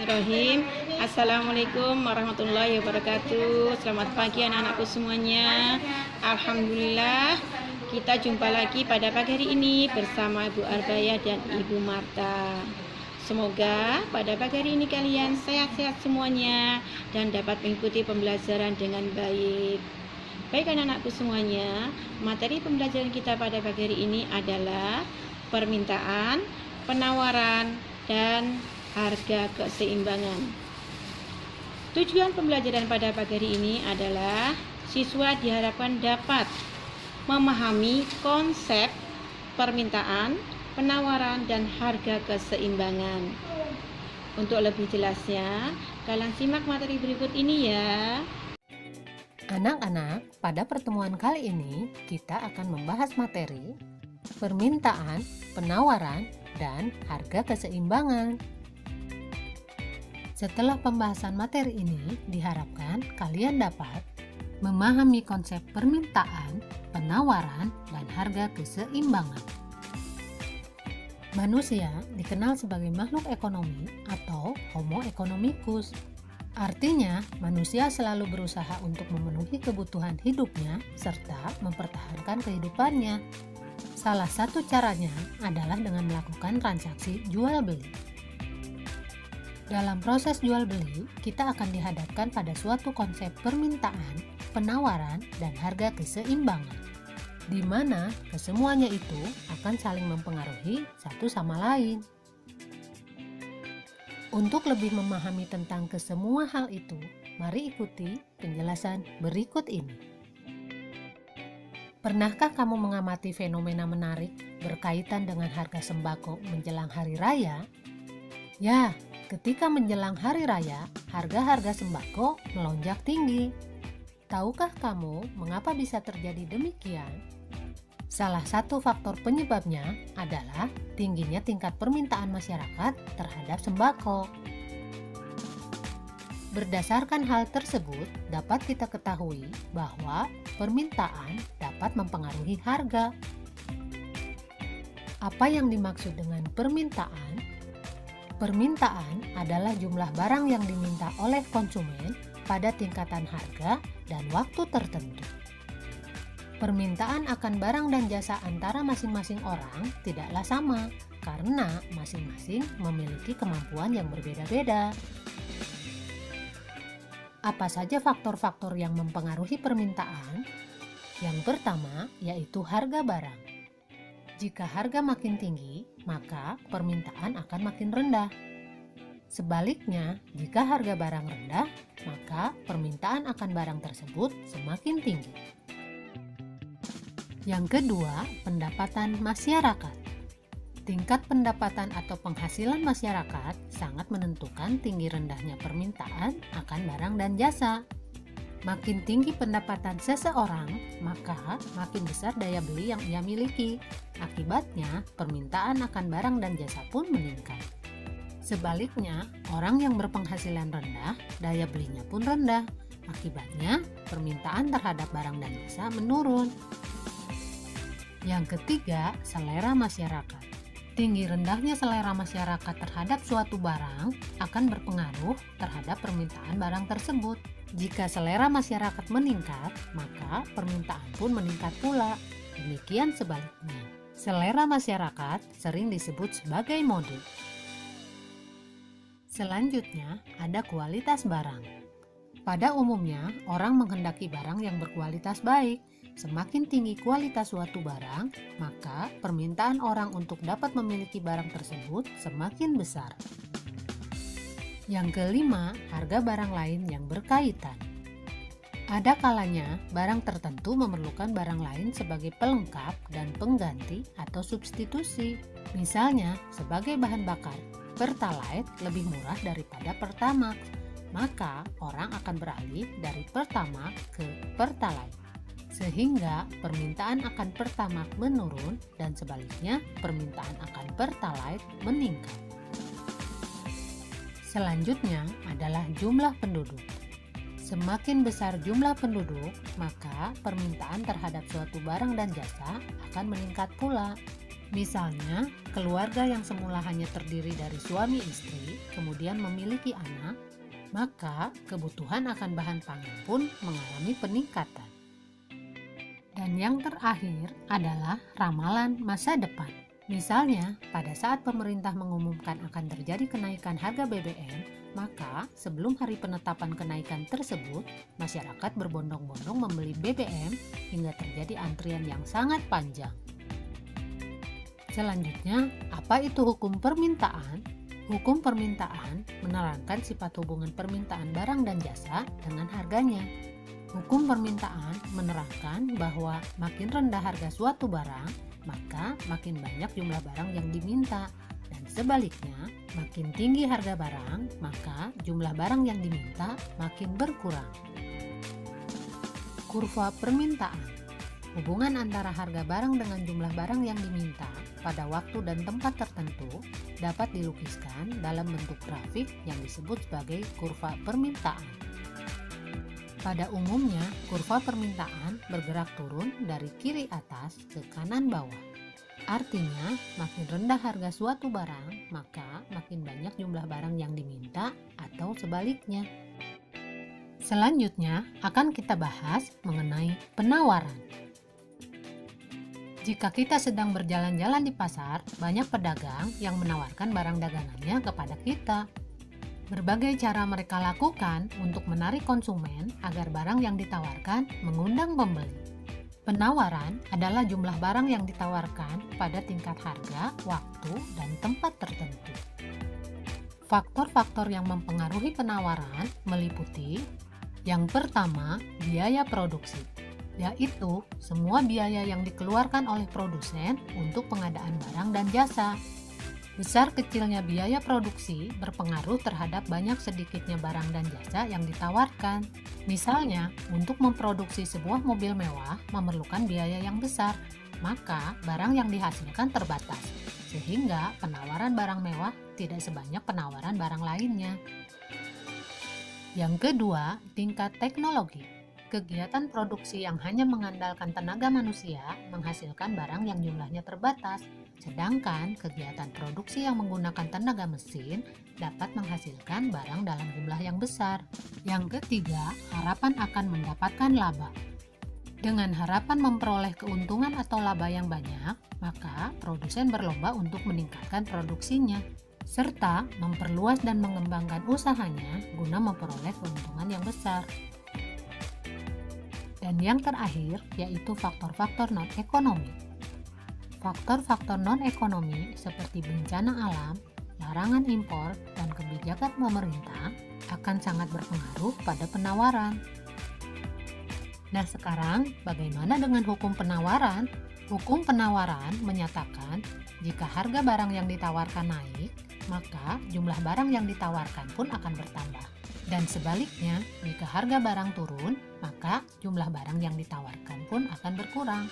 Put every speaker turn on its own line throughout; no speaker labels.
Bismillahirrahmanirrahim. Assalamualaikum warahmatullahi wabarakatuh. Selamat pagi anak-anakku semuanya. Alhamdulillah kita jumpa lagi pada pagi hari ini bersama Ibu Arbaya dan Ibu Marta. Semoga pada pagi hari ini kalian sehat-sehat semuanya dan dapat mengikuti pembelajaran dengan baik. Baik anak-anakku semuanya, materi pembelajaran kita pada pagi hari ini adalah permintaan, penawaran, dan harga keseimbangan. Tujuan pembelajaran pada pagi hari ini adalah siswa diharapkan dapat memahami konsep permintaan, penawaran, dan harga keseimbangan. Untuk lebih jelasnya, kalian simak materi berikut ini ya.
Anak-anak, pada pertemuan kali ini kita akan membahas materi permintaan, penawaran, dan harga keseimbangan. Setelah pembahasan materi ini, diharapkan kalian dapat memahami konsep permintaan, penawaran, dan harga keseimbangan. Manusia dikenal sebagai makhluk ekonomi atau Homo economicus. Artinya, manusia selalu berusaha untuk memenuhi kebutuhan hidupnya serta mempertahankan kehidupannya. Salah satu caranya adalah dengan melakukan transaksi jual-beli. Dalam proses jual-beli, kita akan dihadapkan pada suatu konsep permintaan, penawaran, dan harga keseimbangan, di mana kesemuanya itu akan saling mempengaruhi satu sama lain. Untuk lebih memahami tentang kesemua hal itu, mari ikuti penjelasan berikut ini. Pernahkah kamu mengamati fenomena menarik berkaitan dengan harga sembako menjelang hari raya? Ya, ketika menjelang hari raya, harga-harga sembako melonjak tinggi. Tahukah kamu mengapa bisa terjadi demikian? Salah satu faktor penyebabnya adalah tingginya tingkat permintaan masyarakat terhadap sembako. Berdasarkan hal tersebut, dapat kita ketahui bahwa permintaan dapat mempengaruhi harga. Apa yang dimaksud dengan permintaan? Permintaan adalah jumlah barang yang diminta oleh konsumen pada tingkatan harga dan waktu tertentu. Permintaan akan barang dan jasa antara masing-masing orang tidaklah sama karena masing-masing memiliki kemampuan yang berbeda-beda. Apa saja faktor-faktor yang mempengaruhi permintaan? Yang pertama yaitu harga barang. Jika harga makin tinggi, maka permintaan akan makin rendah. Sebaliknya, jika harga barang rendah, maka permintaan akan barang tersebut semakin tinggi. Yang kedua, pendapatan masyarakat. Tingkat pendapatan atau penghasilan masyarakat sangat menentukan tinggi rendahnya permintaan akan barang dan jasa. Makin tinggi pendapatan seseorang, maka makin besar daya beli yang ia miliki. Akibatnya, permintaan akan barang dan jasa pun meningkat. Sebaliknya, orang yang berpenghasilan rendah, daya belinya pun rendah. Akibatnya, permintaan terhadap barang dan jasa menurun. Yang ketiga, selera masyarakat. Tinggi rendahnya selera masyarakat terhadap suatu barang akan berpengaruh terhadap permintaan barang tersebut. Jika selera masyarakat meningkat, maka permintaan pun meningkat pula. Demikian sebaliknya. Selera masyarakat sering disebut sebagai mode. Selanjutnya, ada kualitas barang. Pada umumnya, orang menghendaki barang yang berkualitas baik. Semakin tinggi kualitas suatu barang, maka permintaan orang untuk dapat memiliki barang tersebut semakin besar. Yang kelima, harga barang lain yang berkaitan. Ada kalanya barang tertentu memerlukan barang lain sebagai pelengkap dan pengganti atau substitusi. Misalnya, sebagai bahan bakar, Pertalite lebih murah daripada Pertamax, maka orang akan beralih dari Pertamax ke Pertalite. Sehingga permintaan akan Pertamax menurun dan sebaliknya permintaan akan Pertalite meningkat. Selanjutnya adalah jumlah penduduk. Semakin besar jumlah penduduk, maka permintaan terhadap suatu barang dan jasa akan meningkat pula. Misalnya, keluarga yang semula hanya terdiri dari suami istri, kemudian memiliki anak, maka kebutuhan akan bahan pangan pun mengalami peningkatan. Dan yang terakhir adalah ramalan masa depan. Misalnya, pada saat pemerintah mengumumkan akan terjadi kenaikan harga BBM, maka sebelum hari penetapan kenaikan tersebut, masyarakat berbondong-bondong membeli BBM hingga terjadi antrian yang sangat panjang. Selanjutnya, apa itu hukum permintaan? Hukum permintaan menerangkan sifat hubungan permintaan barang dan jasa dengan harganya. Hukum permintaan menerangkan bahwa makin rendah harga suatu barang, maka makin banyak jumlah barang yang diminta. Dan sebaliknya, makin tinggi harga barang, maka jumlah barang yang diminta makin berkurang. Kurva permintaan. Hubungan antara harga barang dengan jumlah barang yang diminta pada waktu dan tempat tertentu dapat dilukiskan dalam bentuk grafik yang disebut sebagai kurva permintaan. Pada umumnya, kurva permintaan bergerak turun dari kiri atas ke kanan bawah. Artinya, makin rendah harga suatu barang, maka makin banyak jumlah barang yang diminta atau sebaliknya. Selanjutnya, akan kita bahas mengenai penawaran. Jika kita sedang berjalan-jalan di pasar, banyak pedagang yang menawarkan barang dagangannya kepada kita. Berbagai cara mereka lakukan untuk menarik konsumen agar barang yang ditawarkan mengundang pembeli. Penawaran adalah jumlah barang yang ditawarkan pada tingkat harga, waktu, dan tempat tertentu. Faktor-faktor yang mempengaruhi penawaran meliputi: yang pertama, biaya produksi, yaitu semua biaya yang dikeluarkan oleh produsen untuk pengadaan barang dan jasa. Besar kecilnya biaya produksi berpengaruh terhadap banyak sedikitnya barang dan jasa yang ditawarkan. Misalnya, untuk memproduksi sebuah mobil mewah memerlukan biaya yang besar, maka barang yang dihasilkan terbatas, sehingga penawaran barang mewah tidak sebanyak penawaran barang lainnya. Yang kedua, tingkat teknologi. Kegiatan produksi yang hanya mengandalkan tenaga manusia menghasilkan barang yang jumlahnya terbatas, sedangkan kegiatan produksi yang menggunakan tenaga mesin dapat menghasilkan barang dalam jumlah yang besar. Yang ketiga, harapan akan mendapatkan laba. Dengan harapan memperoleh keuntungan atau laba yang banyak, maka produsen berlomba untuk meningkatkan produksinya, serta memperluas dan mengembangkan usahanya guna memperoleh keuntungan yang besar. Dan yang terakhir yaitu faktor-faktor non-ekonomi. Faktor-faktor non-ekonomi seperti bencana alam, larangan impor, dan kebijakan pemerintah akan sangat berpengaruh pada penawaran. Nah, sekarang bagaimana dengan hukum penawaran? Hukum penawaran menyatakan jika harga barang yang ditawarkan naik, maka jumlah barang yang ditawarkan pun akan bertambah. Dan sebaliknya, jika harga barang turun, maka jumlah barang yang ditawarkan pun akan berkurang.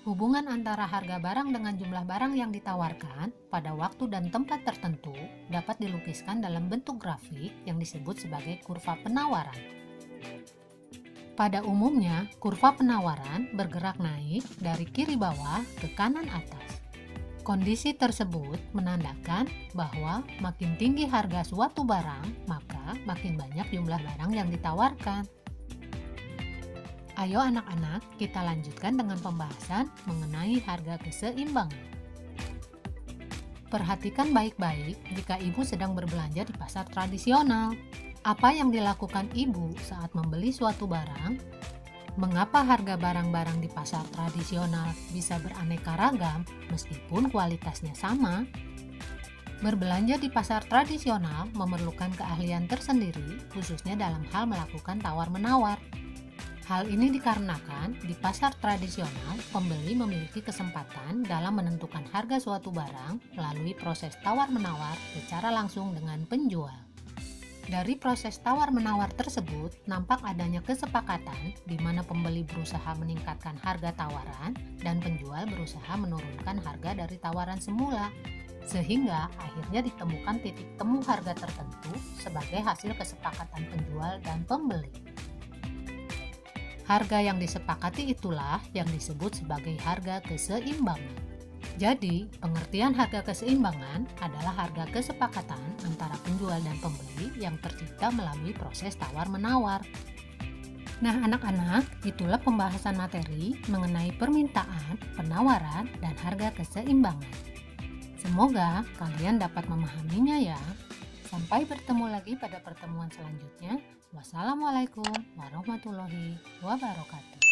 Hubungan antara harga barang dengan jumlah barang yang ditawarkan pada waktu dan tempat tertentu dapat dilukiskan dalam bentuk grafik yang disebut sebagai kurva penawaran. Pada umumnya, kurva penawaran bergerak naik dari kiri bawah ke kanan atas. Kondisi tersebut menandakan bahwa makin tinggi harga suatu barang, maka makin banyak jumlah barang yang ditawarkan. Ayo anak-anak, kita lanjutkan dengan pembahasan mengenai harga keseimbangan. Perhatikan baik-baik jika ibu sedang berbelanja di pasar tradisional. Apa yang dilakukan ibu saat membeli suatu barang? Mengapa harga barang-barang di pasar tradisional bisa beraneka ragam meskipun kualitasnya sama? Berbelanja di pasar tradisional memerlukan keahlian tersendiri, khususnya dalam hal melakukan tawar-menawar. Hal ini dikarenakan di pasar tradisional, pembeli memiliki kesempatan dalam menentukan harga suatu barang melalui proses tawar-menawar secara langsung dengan penjual. Dari proses tawar-menawar tersebut, nampak adanya kesepakatan di mana pembeli berusaha meningkatkan harga tawaran dan penjual berusaha menurunkan harga dari tawaran semula, sehingga akhirnya ditemukan titik temu harga tertentu sebagai hasil kesepakatan penjual dan pembeli. Harga yang disepakati itulah yang disebut sebagai harga keseimbangan. Jadi, pengertian harga keseimbangan adalah harga kesepakatan antara penjual dan pembeli yang tercipta melalui proses tawar-menawar. Nah, anak-anak, itulah pembahasan materi mengenai permintaan, penawaran, dan harga keseimbangan. Semoga kalian dapat memahaminya ya. Sampai bertemu lagi pada pertemuan selanjutnya. Wassalamualaikum warahmatullahi wabarakatuh.